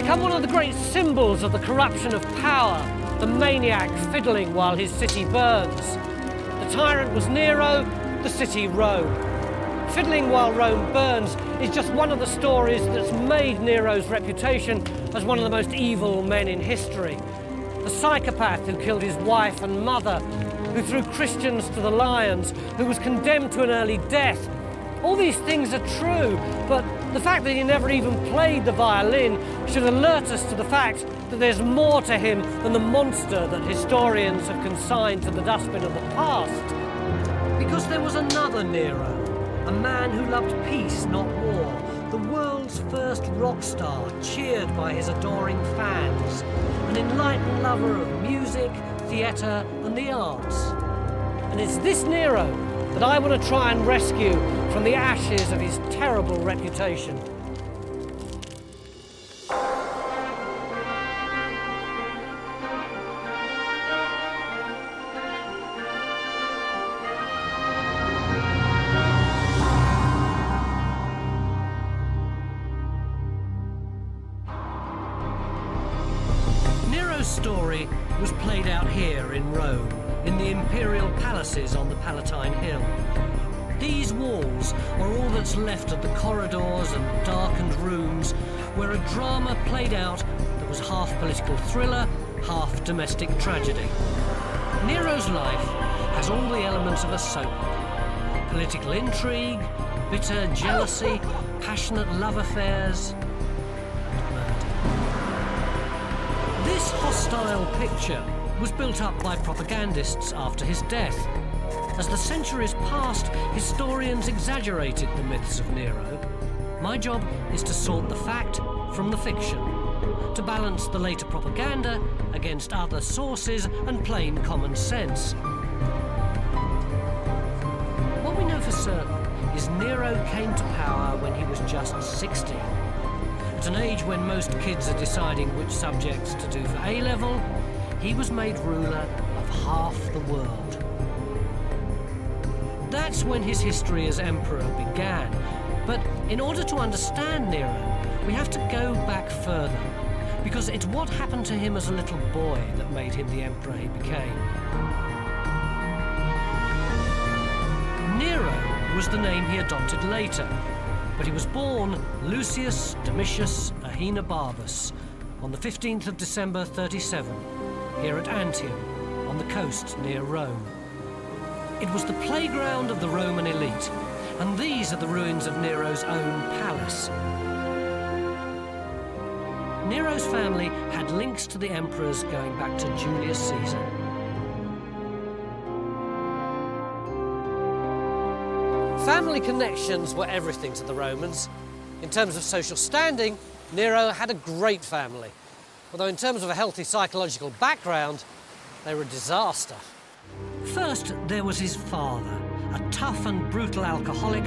become one of the great symbols of the corruption of power, the maniac fiddling while his city burns. The tyrant was Nero, the city Rome. Fiddling while Rome burns is just one of the stories that's made Nero's reputation as one of the most evil men in history. The psychopath who killed his wife and mother, who threw Christians to the lions, who was condemned to an early death. All these things are true, but the fact that he never even played the violin should alert us to the fact that there's more to him than the monster that historians have consigned to the dustbin of the past. Because there was another Nero, a man who loved peace, not war, the world's first rock star, cheered by his adoring fans, an enlightened lover of music, theatre and the arts. And it's this Nero that I want to try and rescue from the ashes of his terrible reputation. Nero's story was played out here in Rome, in the imperial palaces on the Palatine Hill. These walls are all that's left of the corridors and darkened rooms where a drama played out that was half political thriller, half domestic tragedy. Nero's life has all the elements of a soap opera. Political intrigue, bitter jealousy, passionate love affairs, and murder. This hostile picture was built up by propagandists after his death. As the centuries passed, historians exaggerated the myths of Nero. My job is to sort the fact from the fiction, to balance the later propaganda against other sources and plain common sense. What we know for certain is Nero came to power when he was just 16. At an age when most kids are deciding which subjects to do for A-level, he was made ruler of half the world. That's when his history as emperor began. But in order to understand Nero, we have to go back further, because it's what happened to him as a little boy that made him the emperor he became. Nero was the name he adopted later, but he was born Lucius Domitius Ahenobarbus on the 15th of December 37, here at Antium, on the coast near Rome. It was the playground of the Roman elite, and these are the ruins of Nero's own palace. Nero's family had links to the emperors going back to Julius Caesar. Family connections were everything to the Romans. In terms of social standing, Nero had a great family, although in terms of a healthy psychological background, they were a disaster. First, there was his father, a tough and brutal alcoholic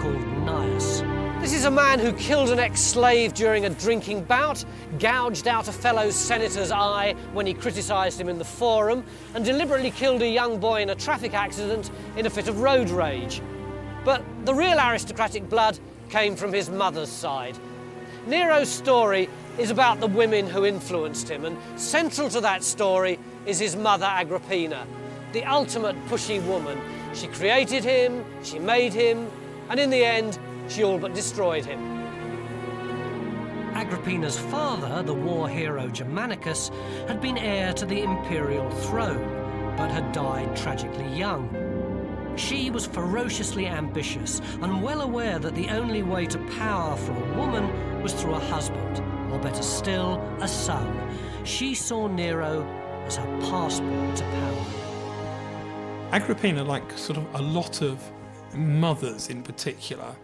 called Gnaeus. This is a man who killed an ex-slave during a drinking bout, gouged out a fellow senator's eye when he criticised him in the forum, and deliberately killed a young boy in a traffic accident in a fit of road rage. But the real aristocratic blood came from his mother's side. Nero's story is about the women who influenced him, and central to that story is his mother Agrippina, the ultimate pushy woman. She created him, she made him, and in the end, she all but destroyed him. Agrippina's father, the war hero Germanicus, had been heir to the imperial throne, but had died tragically young. She was ferociously ambitious and well aware that the only way to power for a woman was through a husband, or better still, a son. She saw Nero as her passport to power. Agrippina, like sort of a lot of mothers in particular,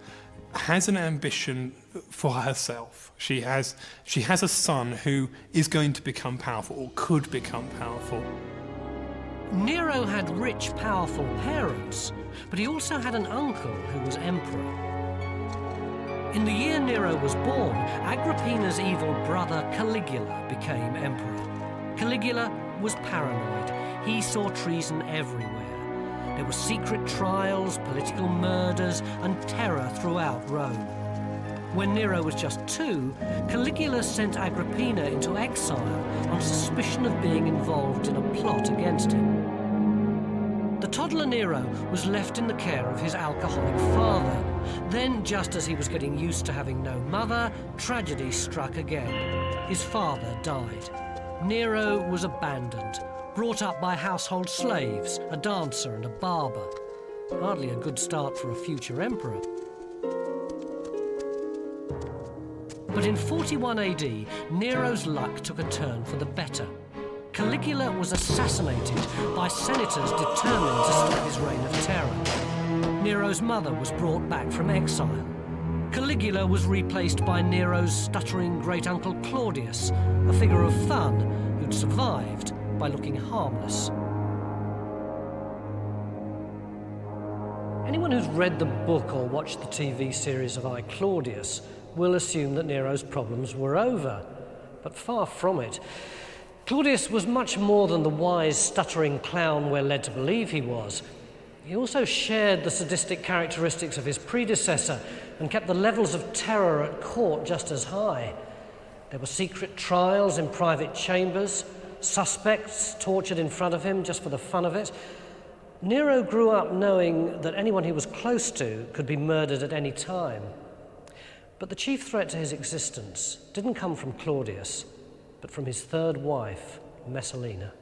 has an ambition for herself. She has a son who is going to become powerful, or could become powerful. Nero had rich, powerful parents, but he also had an uncle who was emperor. In the year Nero was born, Agrippina's evil brother Caligula became emperor. Caligula was paranoid. He saw treason everywhere. There were secret trials, political murders, and terror throughout Rome. When Nero was just 2, Caligula sent Agrippina into exile on suspicion of being involved in a plot against him. The toddler Nero was left in the care of his alcoholic father. Then, just as he was getting used to having no mother, tragedy struck again. His father died. Nero was abandoned, brought up by household slaves, a dancer and a barber. Hardly a good start for a future emperor. But in 41 AD, Nero's luck took a turn for the better. Caligula was assassinated by senators determined to stop his reign of terror. Nero's mother was brought back from exile. Caligula was replaced by Nero's stuttering great-uncle Claudius, a figure of fun who'd survived by looking harmless. Anyone who's read the book or watched the TV series of Claudius will assume that Nero's problems were over, but far from it. Claudius was much more than the wise, stuttering clown we're led to believe he was. He also shared the sadistic characteristics of his predecessor and kept the levels of terror at court just as high. There were secret trials in private chambers, suspects tortured in front of him just for the fun of it. Nero grew up knowing that anyone he was close to could be murdered at any time. But the chief threat to his existence didn't come from Claudius, but from his third wife, Messalina.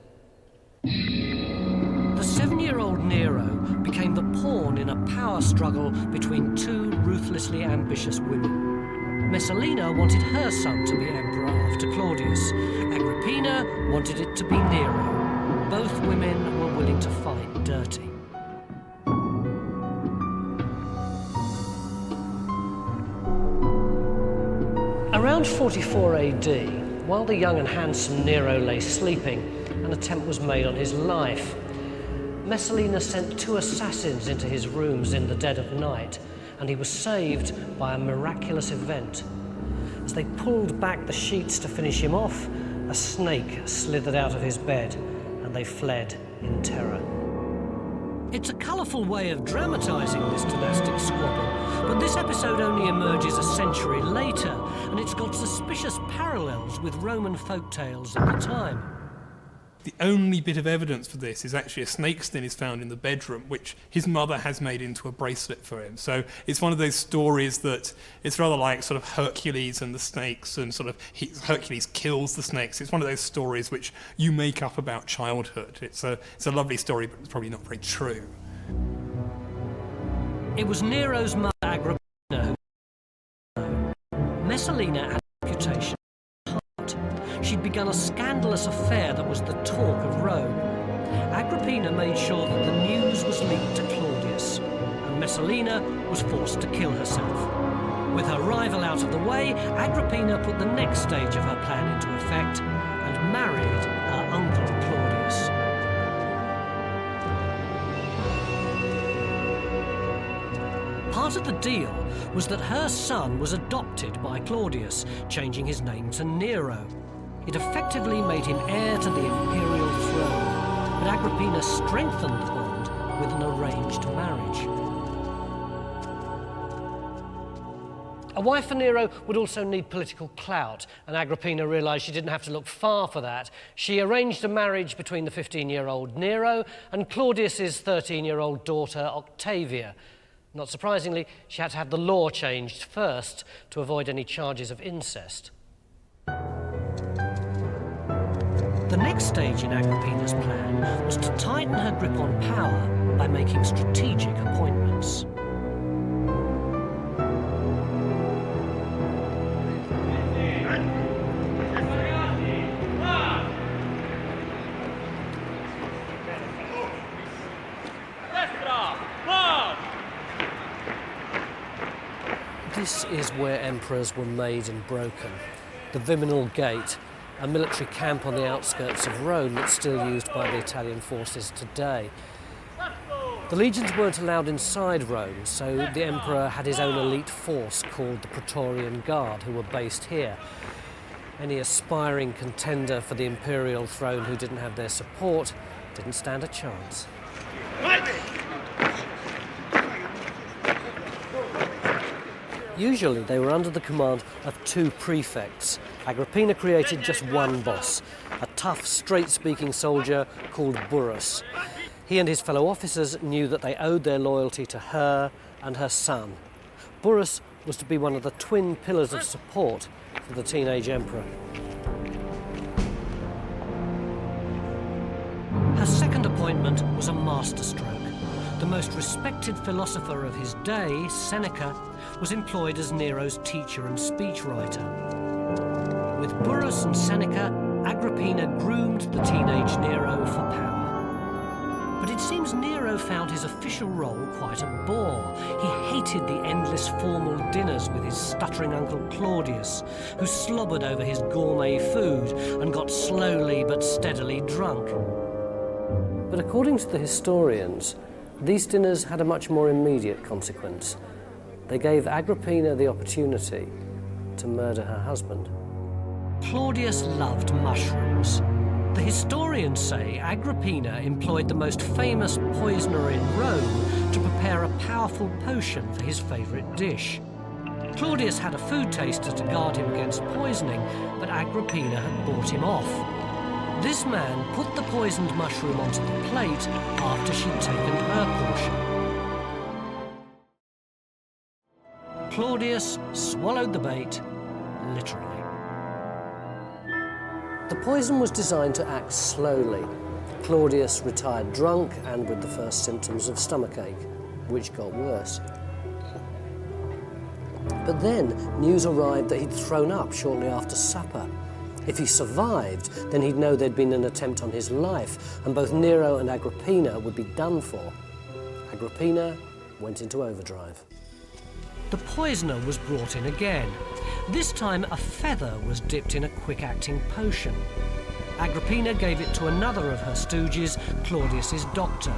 The 7-year-old Nero became the pawn in a power struggle between 2 ruthlessly ambitious women. Messalina wanted her son to be emperor after Claudius. Agrippina wanted it to be Nero. Both women were willing to fight dirty. Around 44 AD, while the young and handsome Nero lay sleeping, an attempt was made on his life. Messalina sent 2 assassins into his rooms in the dead of night, and he was saved by a miraculous event. As they pulled back the sheets to finish him off, a snake slithered out of his bed, and they fled in terror. It's a colourful way of dramatising this dynastic squabble, but this episode only emerges a century later, and it's got suspicious parallels with Roman folk tales at the time. The only bit of evidence for this is actually a snakeskin is found in the bedroom, which his mother has made into a bracelet for him. So it's one of those stories that it's rather like sort of Hercules and the snakes, and sort of Hercules kills the snakes. It's one of those stories which you make up about childhood. It's a lovely story, but it's probably not very true. It was Nero's mother, Agrippina, who Messalina had a reputation. She'd begun a scandalous affair that was the talk of Rome. Agrippina made sure that the news was leaked to Claudius, and Messalina was forced to kill herself. With her rival out of the way, Agrippina put the next stage of her plan into effect and married her uncle Claudius. Part of the deal was that her son was adopted by Claudius, changing his name to Nero. It effectively made him heir to the imperial throne, but Agrippina strengthened the bond with an arranged marriage. A wife for Nero would also need political clout, and Agrippina realised she didn't have to look far for that. She arranged a marriage between the 15-year-old Nero and Claudius's 13-year-old daughter, Octavia. Not surprisingly, she had to have the law changed first to avoid any charges of incest. The next stage in Agrippina's plan was to tighten her grip on power by making strategic appointments. This is where emperors were made and broken. The Viminal Gate, a military camp on the outskirts of Rome that's still used by the Italian forces today. The legions weren't allowed inside Rome, so the emperor had his own elite force called the Praetorian Guard, who were based here. Any aspiring contender for the imperial throne who didn't have their support didn't stand a chance. Usually they were under the command of 2 prefects. Agrippina created just one boss, a tough, straight-speaking soldier called Burrus. He and his fellow officers knew that they owed their loyalty to her and her son. Burrus was to be one of the twin pillars of support for the teenage emperor. Her second appointment was a masterstroke. The most respected philosopher of his day, Seneca, was employed as Nero's teacher and speechwriter. With Burrus and Seneca, Agrippina groomed the teenage Nero for power. But it seems Nero found his official role quite a bore. He hated the endless formal dinners with his stuttering uncle Claudius, who slobbered over his gourmet food and got slowly but steadily drunk. But according to the historians, these dinners had a much more immediate consequence. They gave Agrippina the opportunity to murder her husband. Claudius loved mushrooms. The historians say Agrippina employed the most famous poisoner in Rome to prepare a powerful potion for his favourite dish. Claudius had a food taster to guard him against poisoning, but Agrippina had bought him off. This man put the poisoned mushroom onto the plate after she'd taken her portion. Claudius swallowed the bait, literally. The poison was designed to act slowly. Claudius retired drunk and with the first symptoms of stomachache, which got worse. But then news arrived that he'd thrown up shortly after supper. If he survived, then he'd know there'd been an attempt on his life, and both Nero and Agrippina would be done for. Agrippina went into overdrive. The poisoner was brought in again. This time a feather was dipped in a quick-acting potion. Agrippina gave it to another of her stooges, Claudius's doctor.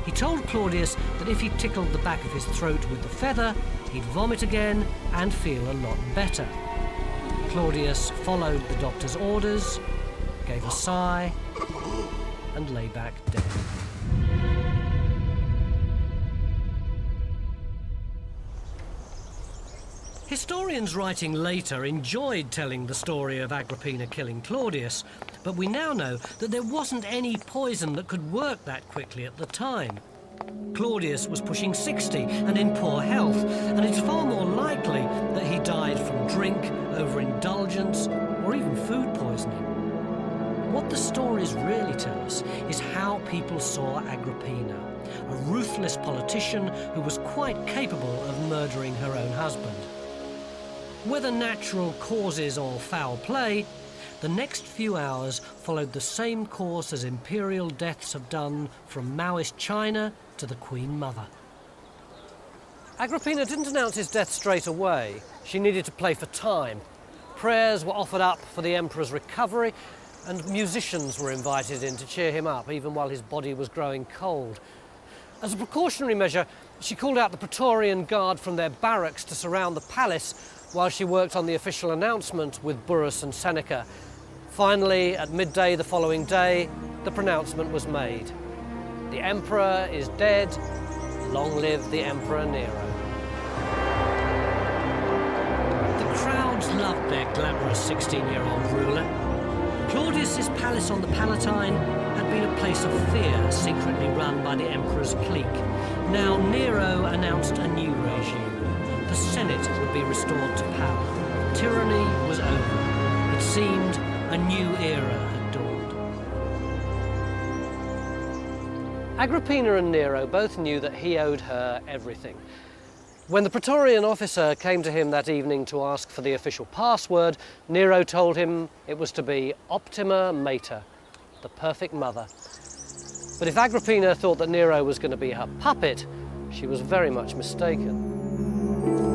He told Claudius that if he tickled the back of his throat with the feather, he'd vomit again and feel a lot better. Claudius followed the doctor's orders, gave a sigh, and lay back dead. Historians writing later enjoyed telling the story of Agrippina killing Claudius, but we now know that there wasn't any poison that could work that quickly at the time. Claudius was pushing 60 and in poor health, and it's far more likely that he died from drink, overindulgence, or even food poisoning. What the stories really tell us is how people saw Agrippina, a ruthless politician who was quite capable of murdering her own husband. Whether natural causes or foul play, the next few hours followed the same course as imperial deaths have done from Maoist China to the Queen Mother. Agrippina didn't announce his death straight away. She needed to play for time. Prayers were offered up for the emperor's recovery, and musicians were invited in to cheer him up, even while his body was growing cold. As a precautionary measure, she called out the Praetorian Guard from their barracks to surround the palace while she worked on the official announcement with Burrus and Seneca. Finally, at midday the following day, the pronouncement was made. The emperor is dead. Long live the Emperor Nero. The crowds loved their glamorous 16-year-old ruler. Claudius's palace on the Palatine had been a place of fear, secretly run by the emperor's clique. Now Nero announced a new regime. The Senate would be restored to power. Tyranny was over. It seemed a new era had dawned. Agrippina and Nero both knew that he owed her everything. When the Praetorian officer came to him that evening to ask for the official password, Nero told him it was to be Optima Mater, the perfect mother. But if Agrippina thought that Nero was going to be her puppet, she was very much mistaken.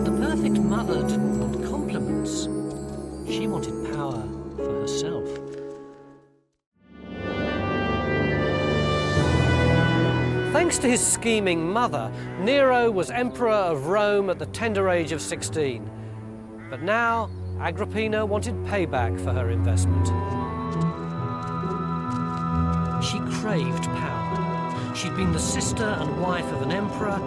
The perfect mother didn't want compliments. She wanted power for herself. Thanks to his scheming mother, Nero was emperor of Rome at the tender age of 16. But now, Agrippina wanted payback for her investment. She craved power. She'd been the sister and wife of an emperor,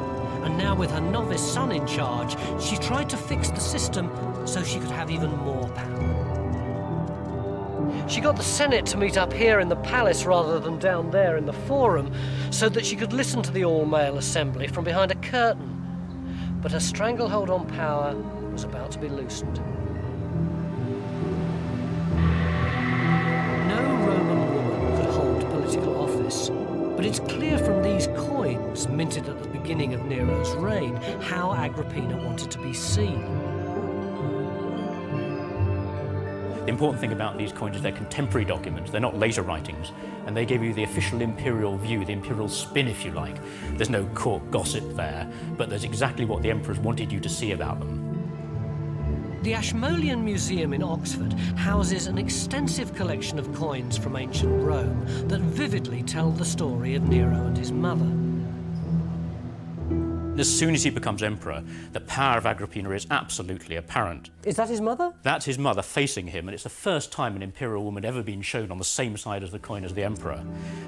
And now with her novice son in charge, she tried to fix the system so she could have even more power. She got the Senate to meet up here in the palace rather than down there in the forum, so that she could listen to the all-male assembly from behind a curtain. But her stranglehold on power was about to be loosened. No Roman woman could hold political office, but it's clear from these coins, minted at the beginning of Nero's reign, how Agrippina wanted to be seen. The important thing about these coins is they're contemporary documents, they're not later writings, and they give you the official imperial view, the imperial spin, if you like. There's no court gossip there, but there's exactly what the emperors wanted you to see about them. The Ashmolean Museum in Oxford houses an extensive collection of coins from ancient Rome that vividly tell the story of Nero and his mother. As soon as he becomes emperor, the power of Agrippina is absolutely apparent. Is that his mother? That's his mother facing him, and it's the first time an imperial woman ever been shown on the same side as the coin as the emperor.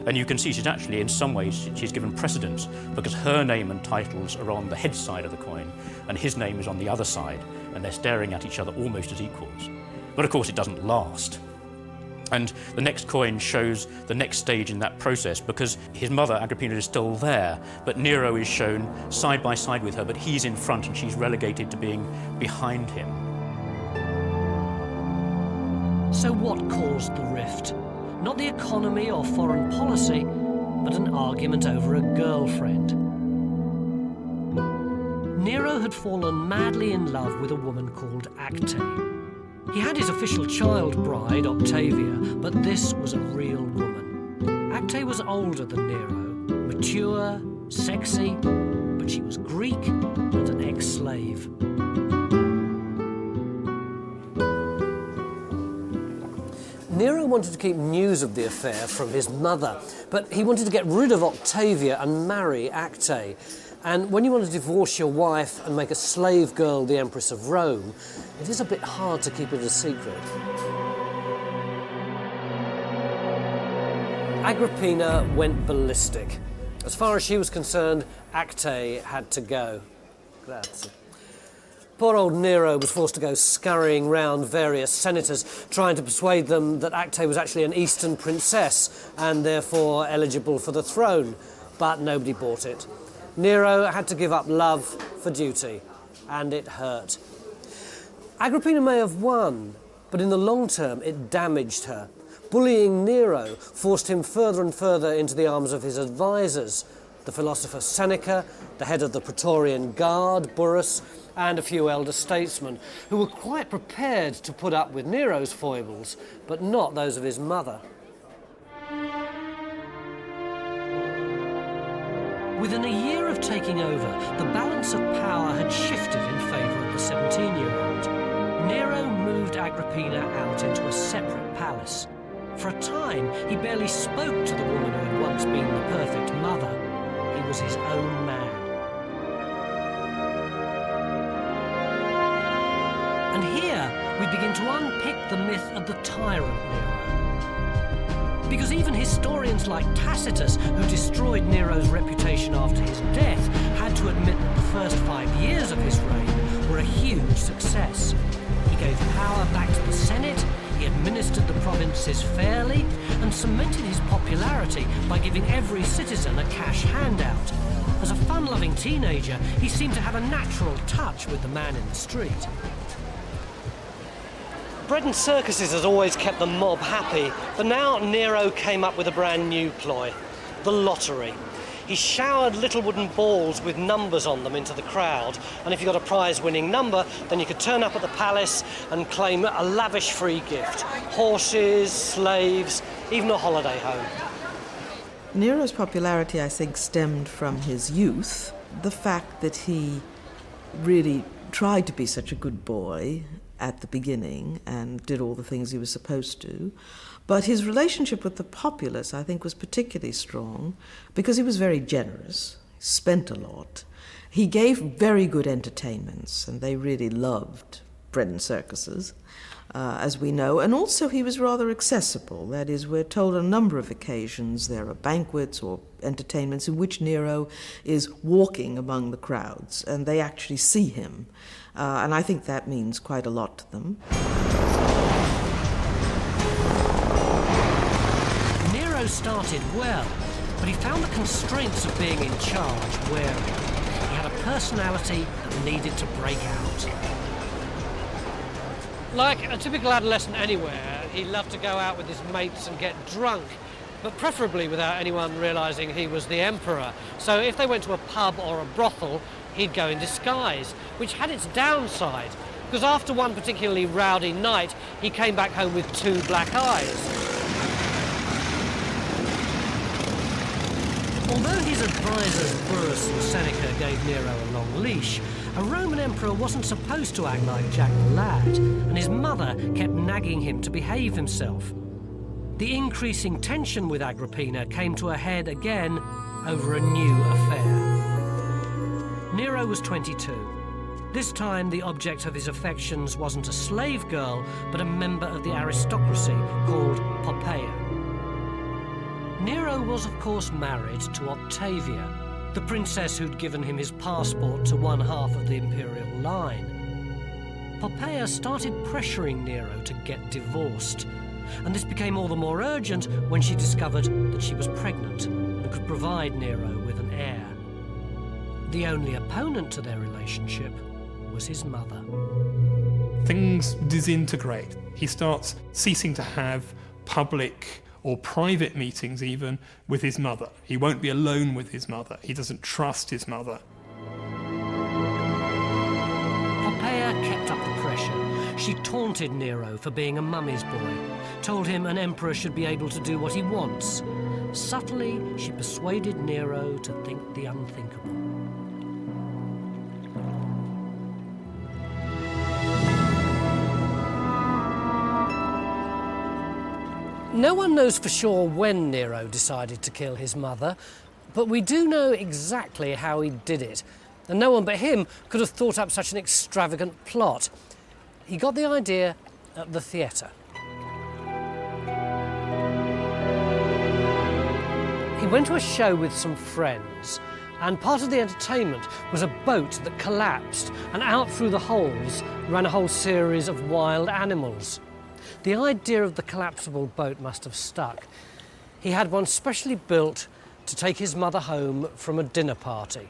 And you can see she's actually, in some ways, she's given precedence, because her name and titles are on the head side of the coin, and his name is on the other side, and they're staring at each other almost as equals. But of course it doesn't last. And the next coin shows the next stage in that process, because his mother, Agrippina, is still there, but Nero is shown side by side with her, but he's in front and she's relegated to being behind him. So what caused the rift? Not the economy or foreign policy, but an argument over a girlfriend. Nero had fallen madly in love with a woman called Acte. He had his official child bride, Octavia, but this was a real woman. Acte was older than Nero, mature, sexy, but she was Greek and an ex-slave. Nero wanted to keep news of the affair from his mother, but he wanted to get rid of Octavia and marry Acte. And when you want to divorce your wife and make a slave girl the Empress of Rome, it is a bit hard to keep it a secret. Agrippina went ballistic. As far as she was concerned, Acte had to go. Grazie. Poor old Nero was forced to go scurrying round various senators, trying to persuade them that Acte was actually an Eastern princess and therefore eligible for the throne, but nobody bought it. Nero had to give up love for duty, and it hurt. Agrippina may have won, but in the long term it damaged her. Bullying Nero forced him further and further into the arms of his advisors, the philosopher Seneca, the head of the Praetorian Guard, Burrus, and a few elder statesmen, who were quite prepared to put up with Nero's foibles, but not those of his mother. Within a year of taking over, the balance of power had shifted in favour of the 17-year-old. Nero moved Agrippina out into a separate palace. For a time, he barely spoke to the woman who had once been the perfect mother. He was his own man. And here, we begin to unpick the myth of the tyrant Nero. Because even historians like Tacitus, who destroyed Nero's reputation after his death, had to admit that the first 5 years of his reign were a huge success. He gave power back to the Senate, he administered the provinces fairly, and cemented his popularity by giving every citizen a cash handout. As a fun-loving teenager, he seemed to have a natural touch with the man in the street. Bread and circuses has always kept the mob happy, but now Nero came up with a brand new ploy, the lottery. He showered little wooden balls with numbers on them into the crowd, and if you got a prize-winning number, then you could turn up at the palace and claim a lavish free gift. Horses, slaves, even a holiday home. Nero's popularity, I think, stemmed from his youth, the fact that he really tried to be such a good boy at the beginning and did all the things he was supposed to. But his relationship with the populace, I think, was particularly strong because he was very generous, spent a lot. He gave very good entertainments, and they really loved bread and circuses, as we know, and also he was rather accessible. That is, we're told on a number of occasions there are banquets or entertainments in which Nero is walking among the crowds, and they actually see him. And I think that means quite a lot to them. Nero started well, but he found the constraints of being in charge wearing. He had a personality that needed to break out. Like a typical adolescent anywhere, he loved to go out with his mates and get drunk, but preferably without anyone realising he was the emperor. So if they went to a pub or a brothel, he'd go in disguise, which had its downside, because after one particularly rowdy night, he came back home with 2 black eyes. Although his advisors Burrus and Seneca gave Nero a long leash, a Roman emperor wasn't supposed to act like Jack the Lad, and his mother kept nagging him to behave himself. The increasing tension with Agrippina came to a head again over a new affair. Nero was 22. This time the object of his affections wasn't a slave girl, but a member of the aristocracy called Poppaea. Nero was, of course, married to Octavia, the princess who'd given him his passport to one half of the imperial line. Poppaea started pressuring Nero to get divorced, and this became all the more urgent when she discovered that she was pregnant and could provide Nero with an heir. The only opponent to their relationship was his mother. Things disintegrate. He starts ceasing to have public or private meetings even with his mother. He won't be alone with his mother. He doesn't trust his mother. Poppaea kept up the pressure. She taunted Nero for being a mummy's boy, told him an emperor should be able to do what he wants. Subtly, she persuaded Nero to think the unthinkable. No one knows for sure when Nero decided to kill his mother, but we do know exactly how he did it. And no one but him could have thought up such an extravagant plot. He got the idea at the theatre. He went to a show with some friends, and part of the entertainment was a boat that collapsed, and out through the holes ran a whole series of wild animals. The idea of the collapsible boat must have stuck. He had one specially built to take his mother home from a dinner party.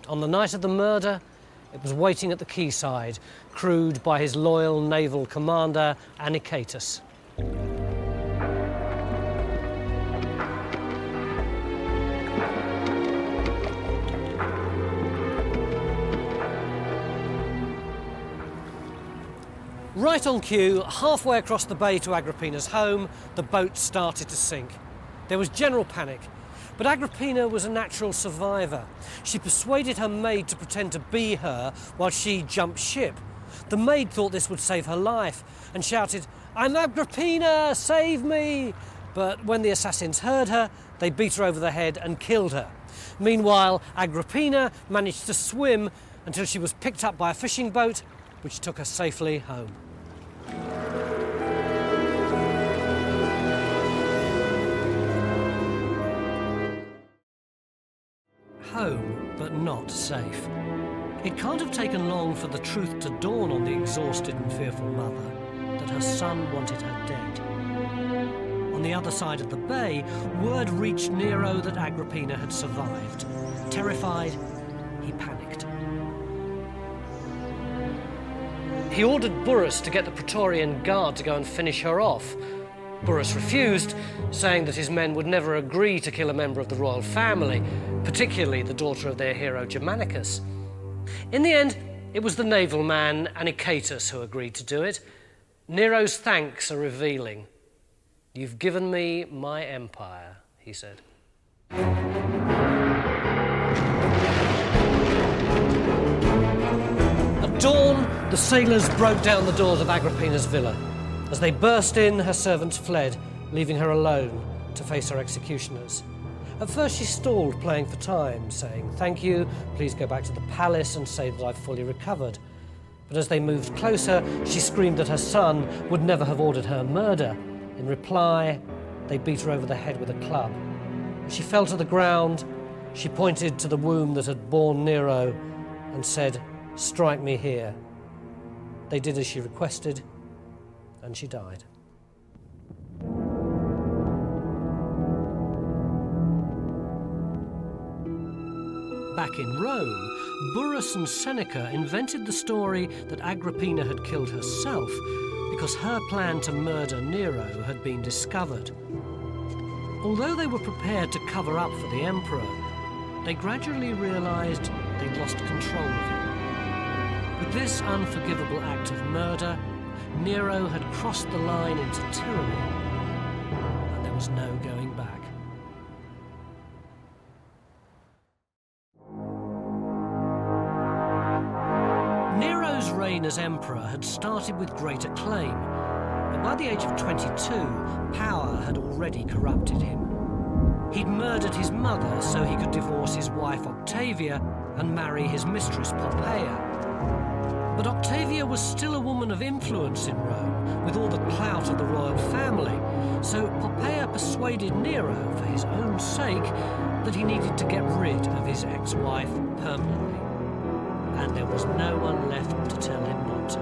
On the night of the murder, it was waiting at the quayside, crewed by his loyal naval commander, Anicetus. Right on cue, halfway across the bay to Agrippina's home, the boat started to sink. There was general panic, but Agrippina was a natural survivor. She persuaded her maid to pretend to be her while she jumped ship. The maid thought this would save her life and shouted, "I'm Agrippina, save me!" But when the assassins heard her, they beat her over the head and killed her. Meanwhile, Agrippina managed to swim until she was picked up by a fishing boat, which took her safely home. Home, but not safe. It can't have taken long for the truth to dawn on the exhausted and fearful mother that her son wanted her dead. On the other side of the bay, word reached Nero that Agrippina had survived. Terrified, he panicked. He ordered Burrus to get the Praetorian Guard to go and finish her off. Burrus refused, saying that his men would never agree to kill a member of the royal family, particularly the daughter of their hero Germanicus. In the end, it was the naval man Anicetus who agreed to do it. Nero's thanks are revealing. "You've given me my empire," he said. At dawn, the sailors broke down the doors of Agrippina's villa. As they burst in, her servants fled, leaving her alone to face her executioners. At first she stalled, playing for time, saying, "Thank you, please go back to the palace and say that I've fully recovered." But as they moved closer, she screamed that her son would never have ordered her murder. In reply, they beat her over the head with a club. As she fell to the ground, she pointed to the womb that had borne Nero and said, "Strike me here." They did as she requested, and she died. Back in Rome, Burrus and Seneca invented the story that Agrippina had killed herself because her plan to murder Nero had been discovered. Although they were prepared to cover up for the emperor, they gradually realized they'd lost control of him. With this unforgivable act of murder, Nero had crossed the line into tyranny, and there was no going back. Nero's reign as emperor had started with great acclaim, but by the age of 22, power had already corrupted him. He'd murdered his mother so he could divorce his wife Octavia and marry his mistress Poppaea. But Octavia was still a woman of influence in Rome, with all the clout of the royal family, so Poppaea persuaded Nero, for his own sake, that he needed to get rid of his ex-wife permanently. And there was no one left to tell him not to.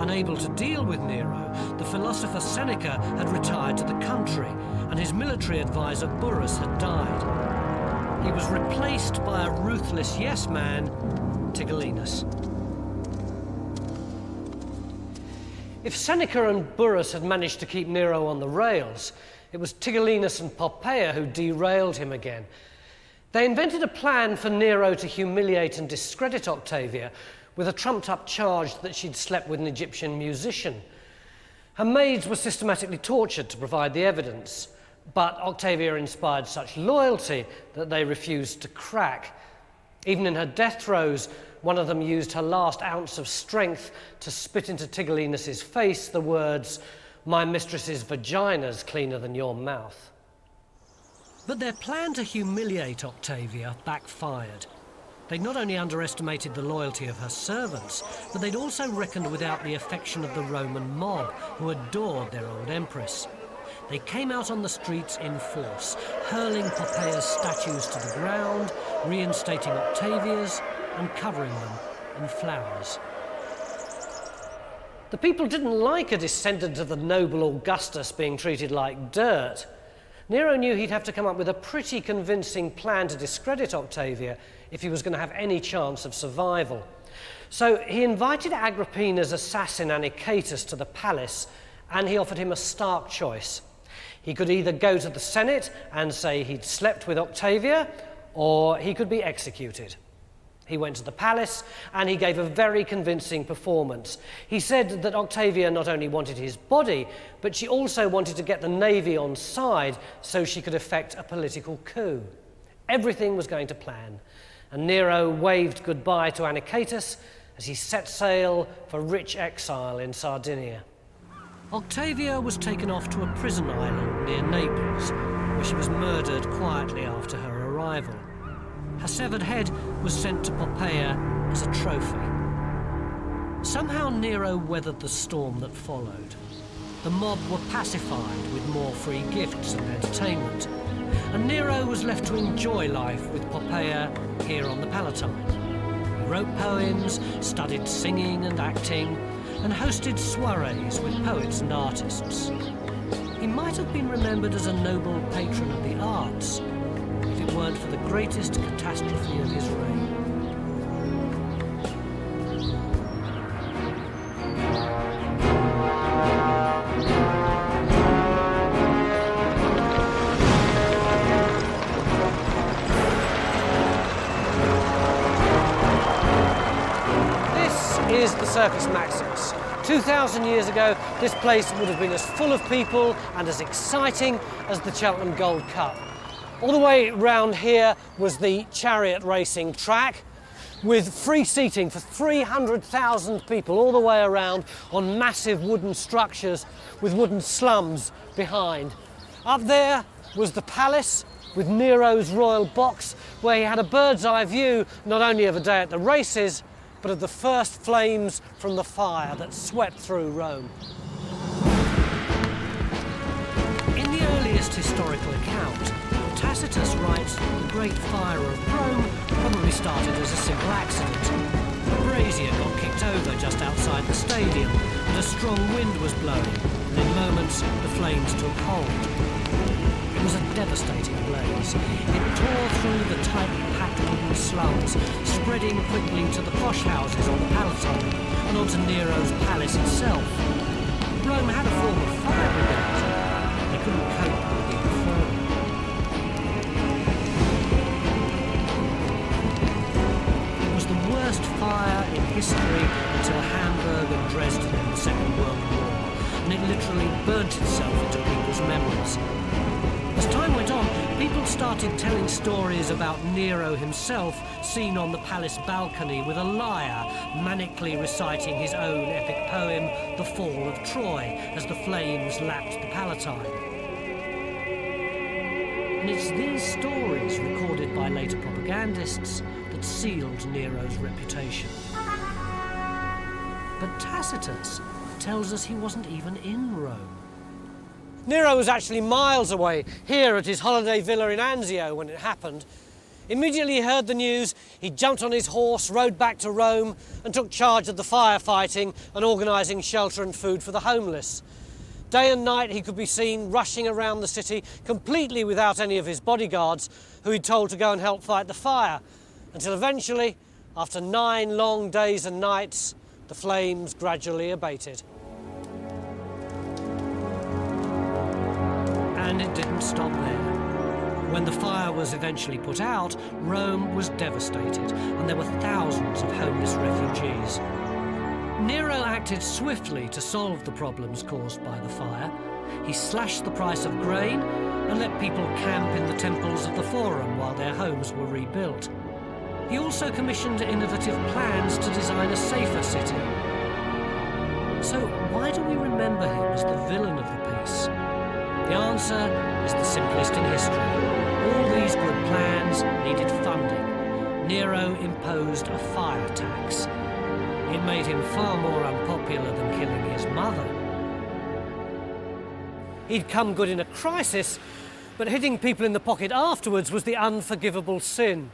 Unable to deal with Nero, the philosopher Seneca had retired to the country, and his military advisor Burrus had died. He was replaced by a ruthless yes-man, Tigellinus. If Seneca and Burrus had managed to keep Nero on the rails, it was Tigellinus and Poppaea who derailed him again. They invented a plan for Nero to humiliate and discredit Octavia with a trumped-up charge that she'd slept with an Egyptian musician. Her maids were systematically tortured to provide the evidence, but Octavia inspired such loyalty that they refused to crack. Even in her death throes, one of them used her last ounce of strength to spit into Tigellinus's face the words, "My mistress's vagina's cleaner than your mouth." But their plan to humiliate Octavia backfired. They'd not only underestimated the loyalty of her servants, but they'd also reckoned without the affection of the Roman mob, who adored their old empress. They came out on the streets in force, hurling Poppaea's statues to the ground, reinstating Octavia's, and covering them in flowers. The people didn't like a descendant of the noble Augustus being treated like dirt. Nero knew he'd have to come up with a pretty convincing plan to discredit Octavia if he was going to have any chance of survival. So he invited Agrippina's assassin Anicetus to the palace, and he offered him a stark choice. He could either go to the Senate and say he'd slept with Octavia, or he could be executed. He went to the palace and he gave a very convincing performance. He said that Octavia not only wanted his body, but she also wanted to get the navy on side so she could effect a political coup. Everything was going to plan, and Nero waved goodbye to Anicetus as he set sail for rich exile in Sardinia. Octavia was taken off to a prison island near Naples, where she was murdered quietly after her arrival. Her severed head was sent to Poppaea as a trophy. Somehow Nero weathered the storm that followed. The mob were pacified with more free gifts and entertainment, and Nero was left to enjoy life with Poppaea here on the Palatine. He wrote poems, studied singing and acting, and hosted soirees with poets and artists. He might have been remembered as a noble patron of the arts, if it weren't for the greatest catastrophe of his reign. This is the Circus Maximus. 2,000 years ago, this place would have been as full of people and as exciting as the Cheltenham Gold Cup. All the way round here was the chariot racing track with free seating for 300,000 people all the way around on massive wooden structures with wooden slums behind. Up there was the palace with Nero's royal box, where he had a bird's eye view not only of a day at the races, but of the first flames from the fire that swept through Rome. In the earliest historical account, Tacitus writes that the Great Fire of Rome probably started as a simple accident. A brazier got kicked over just outside the stadium, and a strong wind was blowing, and in moments the flames took hold. It was a devastating blaze. It tore through the tight-packed wooden slums, spreading quickly to the posh houses on the Palatine and onto Nero's palace itself. Rome had a form of fire brigade. They couldn't cope with the inferno. It was the worst fire in history until Hamburg and Dresden in the Second World War, and it literally burnt itself into people's memories. As time went on, people started telling stories about Nero himself seen on the palace balcony with a lyre, manically reciting his own epic poem, The Fall of Troy, as the flames lapped the Palatine. And it's these stories, recorded by later propagandists, that sealed Nero's reputation. But Tacitus tells us he wasn't even in Rome. Nero was actually miles away, here at his holiday villa in Anzio when it happened. Immediately he heard the news, he jumped on his horse, rode back to Rome and took charge of the firefighting and organising shelter and food for the homeless. Day and night he could be seen rushing around the city, completely without any of his bodyguards, who he'd told to go and help fight the fire, until eventually, after 9 long days and nights, the flames gradually abated. And it didn't stop there. When the fire was eventually put out, Rome was devastated, and there were thousands of homeless refugees. Nero acted swiftly to solve the problems caused by the fire. He slashed the price of grain and let people camp in the temples of the Forum while their homes were rebuilt. He also commissioned innovative plans to design a safer city. So why do we remember him as the villain of the piece? The answer is the simplest in history. All these good plans needed funding. Nero imposed a fire tax. It made him far more unpopular than killing his mother. He'd come good in a crisis, but hitting people in the pocket afterwards was the unforgivable sin.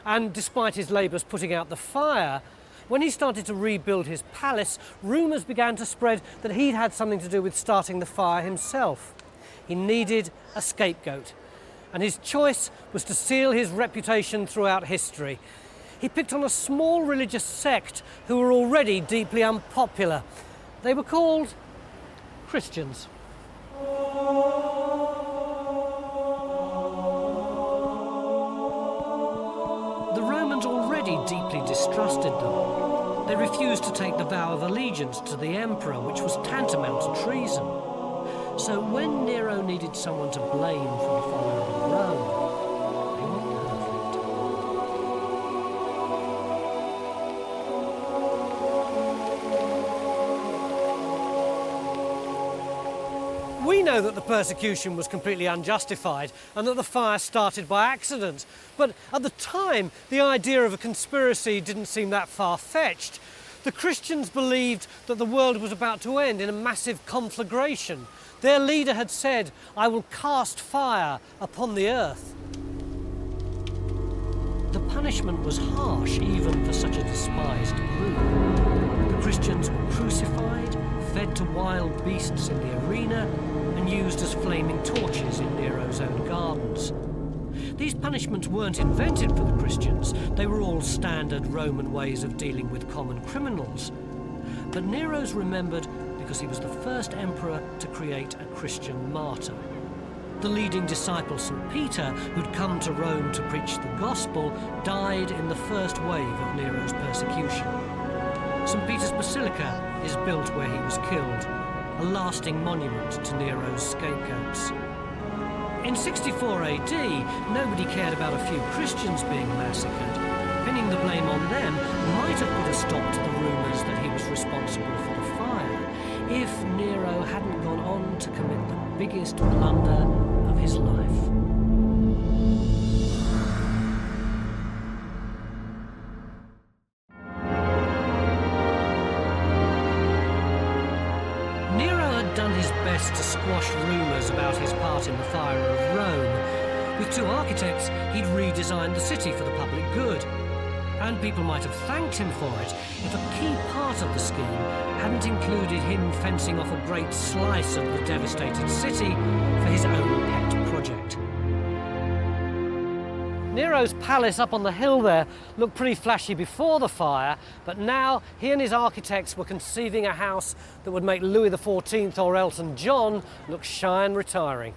And despite his labours putting out the fire, when he started to rebuild his palace, rumours began to spread that he'd had something to do with starting the fire himself. He needed a scapegoat, and his choice was to seal his reputation throughout history. He picked on a small religious sect who were already deeply unpopular. They were called Christians. The Romans already deeply distrusted them. They refused to take the vow of allegiance to the emperor, which was tantamount to treason. So when Nero needed someone to blame for the fall of Rome, they were perfect. We know that the persecution was completely unjustified and that the fire started by accident. But at the time, the idea of a conspiracy didn't seem that far-fetched. The Christians believed that the world was about to end in a massive conflagration. Their leader had said, "I will cast fire upon the earth." The punishment was harsh even for such a despised group. The Christians were crucified, fed to wild beasts in the arena, and used as flaming torches in Nero's own gardens. These punishments weren't invented for the Christians. They were all standard Roman ways of dealing with common criminals. But Nero's remembered because he was the first emperor to create a Christian martyr. The leading disciple, St. Peter, who'd come to Rome to preach the gospel, died in the first wave of Nero's persecution. St. Peter's Basilica is built where he was killed, a lasting monument to Nero's scapegoats. In 64 AD, nobody cared about a few Christians being massacred. Pinning the blame on them might have put a stop to the rumours that he was responsible for the fire, if Nero hadn't gone on to commit the biggest blunder of his life. Nero had done his best to squash rumours about his part in the fire of Rome. With 2 architects, he'd redesigned the city for the public good. And people might have thanked him for it if a key part of the scheme hadn't included him fencing off a great slice of the devastated city for his own pet project. Nero's palace up on the hill there looked pretty flashy before the fire, but now he and his architects were conceiving a house that would make Louis XIV or Elton John look shy and retiring.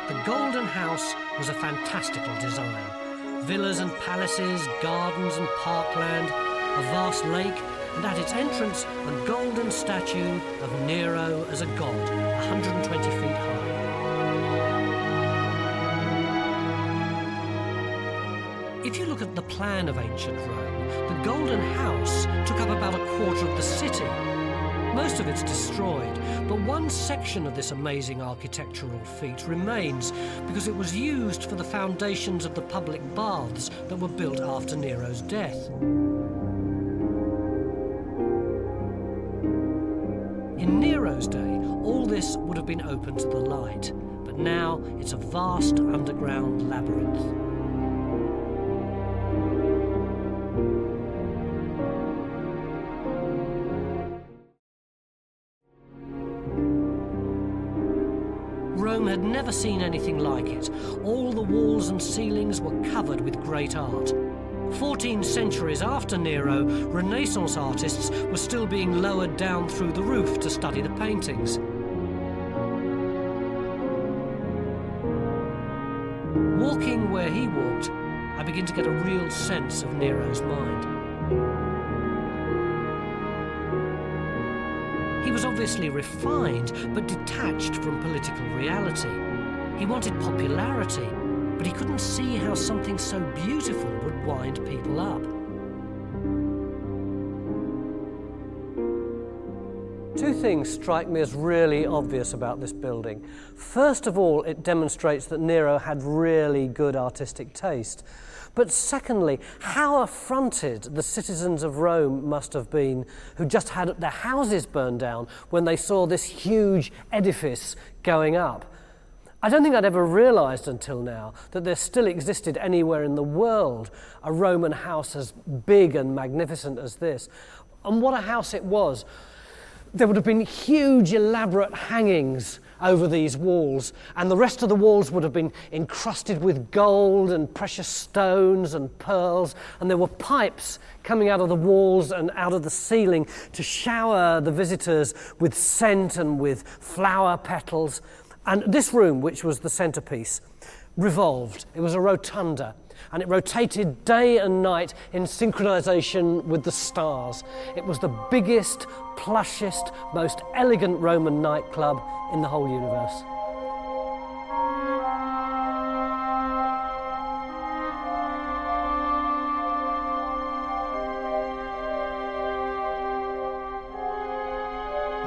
The Golden House was a fantastical design. Villas and palaces, gardens and parkland, a vast lake, and at its entrance, a golden statue of Nero as a god, 120 feet high. If you look at the plan of ancient Rome, the Golden House took up about a quarter of the city. Most of it's destroyed, but one section of this amazing architectural feat remains because it was used for the foundations of the public baths that were built after Nero's death. In Nero's day, all this would have been open to the light, but now it's a vast underground labyrinth. Rome had never seen anything like it. All the walls and ceilings were covered with great art. 14 centuries after Nero, Renaissance artists were still being lowered down through the roof to study the paintings. Walking where he walked, I begin to get a real sense of Nero's mind. He was obviously refined, but detached from political reality. He wanted popularity, but he couldn't see how something so beautiful would wind people up. Two things strike me as really obvious about this building. First of all, it demonstrates that Nero had really good artistic taste. But secondly, how affronted the citizens of Rome must have been who just had their houses burned down when they saw this huge edifice going up. I don't think I'd ever realised until now that there still existed anywhere in the world a Roman house as big and magnificent as this. And what a house it was. There would have been huge, elaborate hangings over these walls, and the rest of the walls would have been encrusted with gold and precious stones and pearls, and there were pipes coming out of the walls and out of the ceiling to shower the visitors with scent and with flower petals. And this room, which was the centrepiece, revolved. It was a rotunda, and it rotated day and night in synchronization with the stars. It was the biggest, plushest, most elegant Roman nightclub in the whole universe.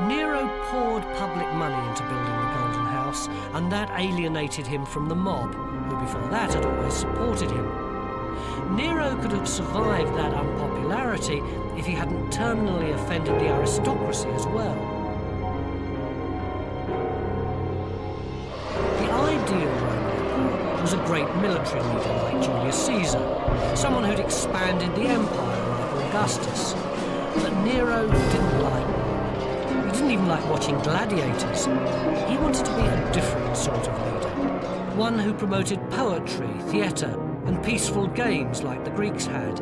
Nero poured public money into building the Golden House, and that alienated him from the mob, who before that had always supported him. Nero could have survived that unpopularity if he hadn't terminally offended the aristocracy as well. The ideal Roman emperor was a great military leader like Julius Caesar, someone who'd expanded the empire like Augustus. But Nero didn't like war. He didn't even like watching gladiators. He wanted to be a different sort of leader, one who promoted poetry, theatre, and peaceful games like the Greeks had.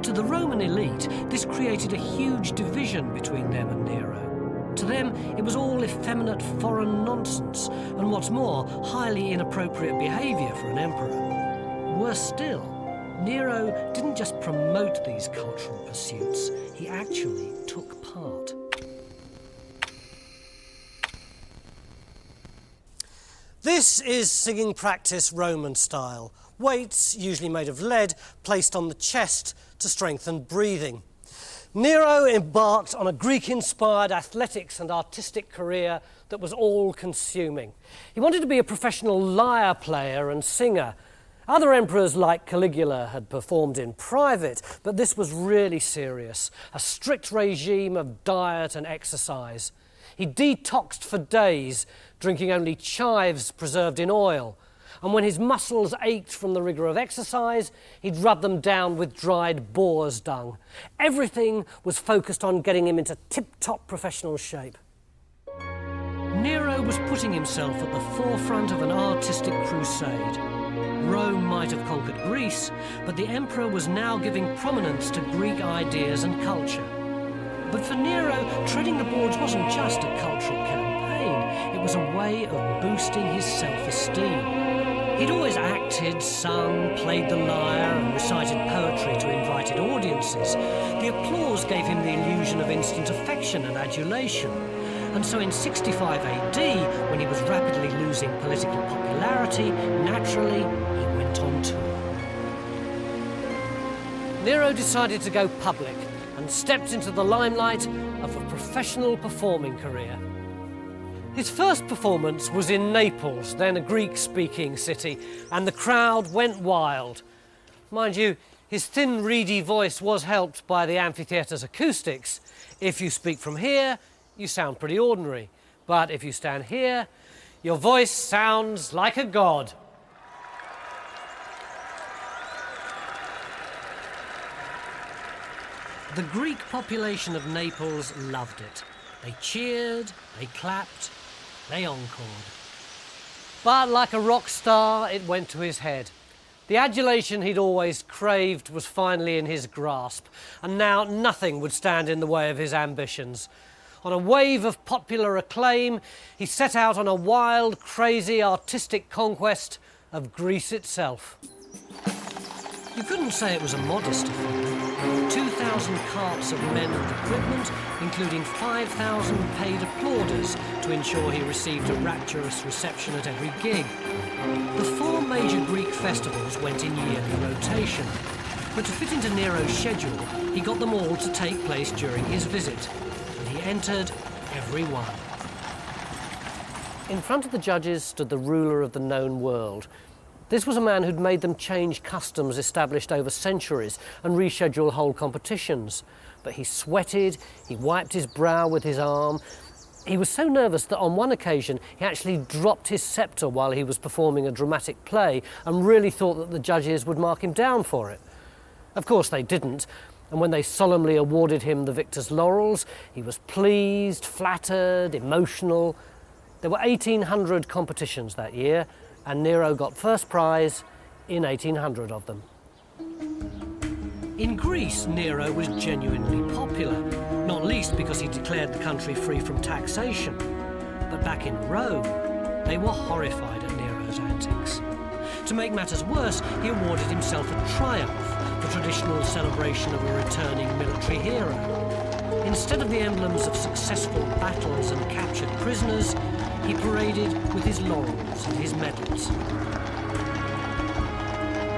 To the Roman elite, this created a huge division between them and Nero. To them, it was all effeminate foreign nonsense, and what's more, highly inappropriate behaviour for an emperor. Worse still, Nero didn't just promote these cultural pursuits, he actually took part. This is singing practice Roman style. Weights, usually made of lead, placed on the chest to strengthen breathing. Nero embarked on a Greek-inspired athletics and artistic career that was all-consuming. He wanted to be a professional lyre player and singer. Other emperors like Caligula had performed in private, but this was really serious, a strict regime of diet and exercise. He detoxed for days, drinking only chives preserved in oil. And when his muscles ached from the rigour of exercise, he'd rub them down with dried boar's dung. Everything was focused on getting him into tip-top professional shape. Nero was putting himself at the forefront of an artistic crusade. Rome might have conquered Greece, but the emperor was now giving prominence to Greek ideas and culture. But for Nero, treading the boards wasn't just a cultural campaign, it was a way of boosting his self-esteem. He'd always acted, sung, played the lyre and recited poetry to invited audiences. The applause gave him the illusion of instant affection and adulation. And so in 65 AD, when he was rapidly losing political popularity, naturally, he went on tour. Nero decided to go public and stepped into the limelight of a professional performing career. His first performance was in Naples, then a Greek-speaking city, and the crowd went wild. Mind you, his thin, reedy voice was helped by the amphitheatre's acoustics. If you speak from here, you sound pretty ordinary. But if you stand here, your voice sounds like a god. The Greek population of Naples loved it. They cheered, they clapped, they encored. But like a rock star, it went to his head. The adulation he'd always craved was finally in his grasp, and now nothing would stand in the way of his ambitions. On a wave of popular acclaim, he set out on a wild, crazy, artistic conquest of Greece itself. You couldn't say it was a modest affair. 2,000 carts of men and equipment, including 5,000 paid applauders to ensure he received a rapturous reception at every gig. The 4 major Greek festivals went in yearly rotation, but to fit into Nero's schedule, he got them all to take place during his visit, and he entered every one. In front of the judges stood the ruler of the known world. This was a man who'd made them change customs established over centuries and reschedule whole competitions. But he sweated, he wiped his brow with his arm. He was so nervous that on one occasion he actually dropped his sceptre while he was performing a dramatic play and really thought that the judges would mark him down for it. Of course they didn't, and when they solemnly awarded him the victor's laurels, he was pleased, flattered, emotional. There were 1,800 competitions that year, and Nero got first prize in 1,800 of them. In Greece, Nero was genuinely popular, not least because he declared the country free from taxation. But back in Rome, they were horrified at Nero's antics. To make matters worse, he awarded himself a triumph, the traditional celebration of a returning military hero. Instead of the emblems of successful battles and captured prisoners, he paraded with his laurels and his medals.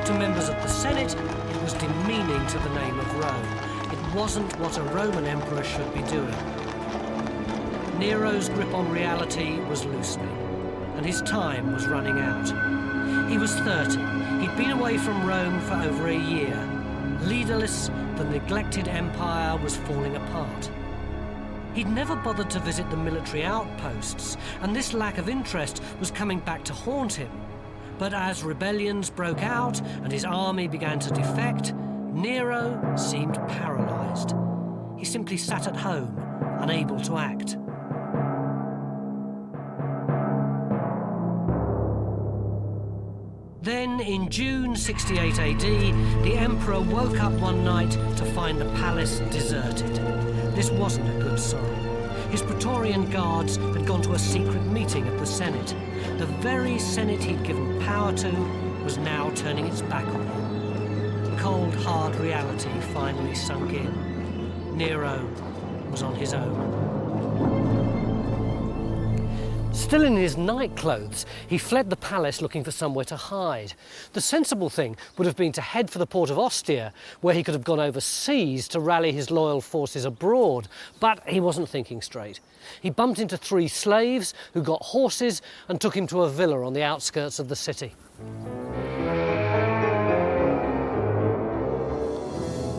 To members of the Senate, it was demeaning to the name of Rome. It wasn't what a Roman emperor should be doing. Nero's grip on reality was loosening, and his time was running out. He was 30. He'd been away from Rome for over a year. Leaderless, the neglected empire was falling apart. He'd never bothered to visit the military outposts, and this lack of interest was coming back to haunt him. But as rebellions broke out and his army began to defect, Nero seemed paralyzed. He simply sat at home, unable to act. Then, in June 68 AD, the emperor woke up one night to find the palace deserted. This wasn't a good sign. His Praetorian guards had gone to a secret meeting at the Senate. The very Senate he'd given power to was now turning its back on him. The cold, hard reality finally sunk in. Nero was on his own. Still in his night clothes, he fled the palace looking for somewhere to hide. The sensible thing would have been to head for the port of Ostia, where he could have gone overseas to rally his loyal forces abroad. But he wasn't thinking straight. He bumped into 3 slaves who got horses and took him to a villa on the outskirts of the city.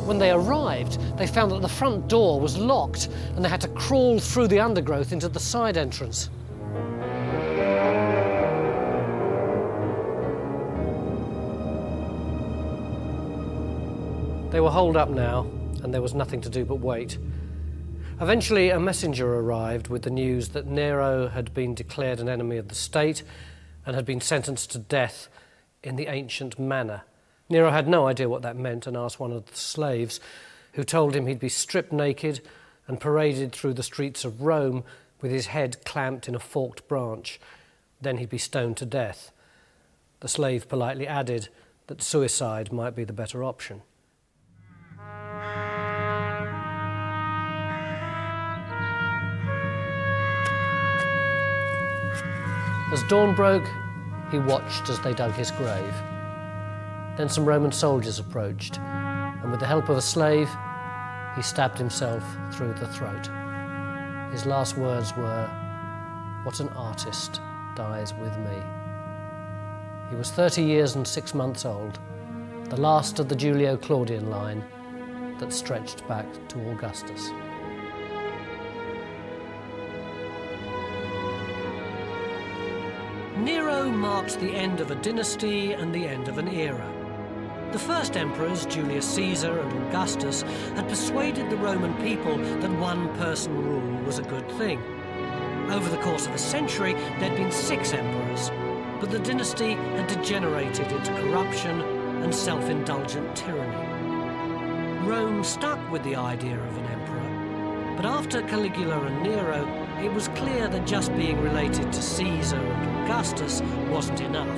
When they arrived, they found that the front door was locked and they had to crawl through the undergrowth into the side entrance. They were holed up now, and there was nothing to do but wait. Eventually, a messenger arrived with the news that Nero had been declared an enemy of the state and had been sentenced to death in the ancient manner. Nero had no idea what that meant and asked one of the slaves, who told him he'd be stripped naked and paraded through the streets of Rome with his head clamped in a forked branch. Then he'd be stoned to death. The slave politely added that suicide might be the better option. As dawn broke, he watched as they dug his grave. Then some Roman soldiers approached, and with the help of a slave, he stabbed himself through the throat. His last words were, "What an artist dies with me." He was 30 years and 6 months old, the last of the Julio-Claudian line that stretched back to Augustus. Nero marked the end of a dynasty and the end of an era. The first emperors, Julius Caesar and Augustus, had persuaded the Roman people that one-person rule was a good thing. Over the course of a century, there'd been 6 emperors, but the dynasty had degenerated into corruption and self-indulgent tyranny. Rome stuck with the idea of an emperor, but after Caligula and Nero, it was clear that just being related to Caesar and Augustus wasn't enough.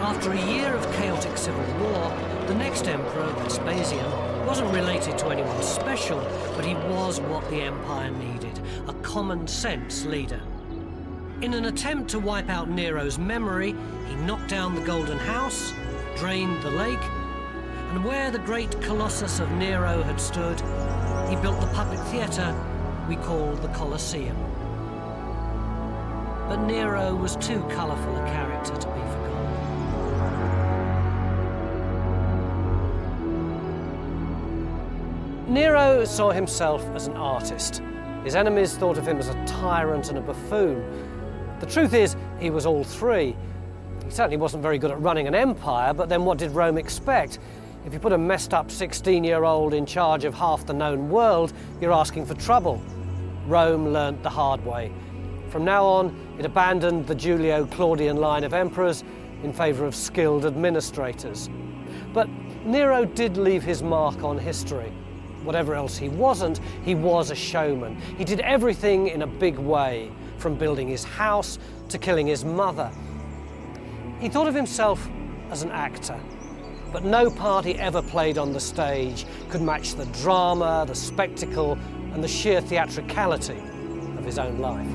After a year of chaotic civil war, the next emperor, Vespasian, wasn't related to anyone special, but he was what the empire needed, a common-sense leader. In an attempt to wipe out Nero's memory, he knocked down the Golden House, drained the lake, and where the great colossus of Nero had stood, he built the public theatre we call the Colosseum. But Nero was too colourful a character to be forgotten. Nero saw himself as an artist. His enemies thought of him as a tyrant and a buffoon. The truth is, he was all 3. He certainly wasn't very good at running an empire, but then what did Rome expect? If you put a messed-up 16-year-old in charge of half the known world, you're asking for trouble. Rome learnt the hard way. From now on, it abandoned the Julio-Claudian line of emperors in favour of skilled administrators. But Nero did leave his mark on history. Whatever else he wasn't, he was a showman. He did everything in a big way, from building his house to killing his mother. He thought of himself as an actor, but no part he ever played on the stage could match the drama, the spectacle, and the sheer theatricality of his own life.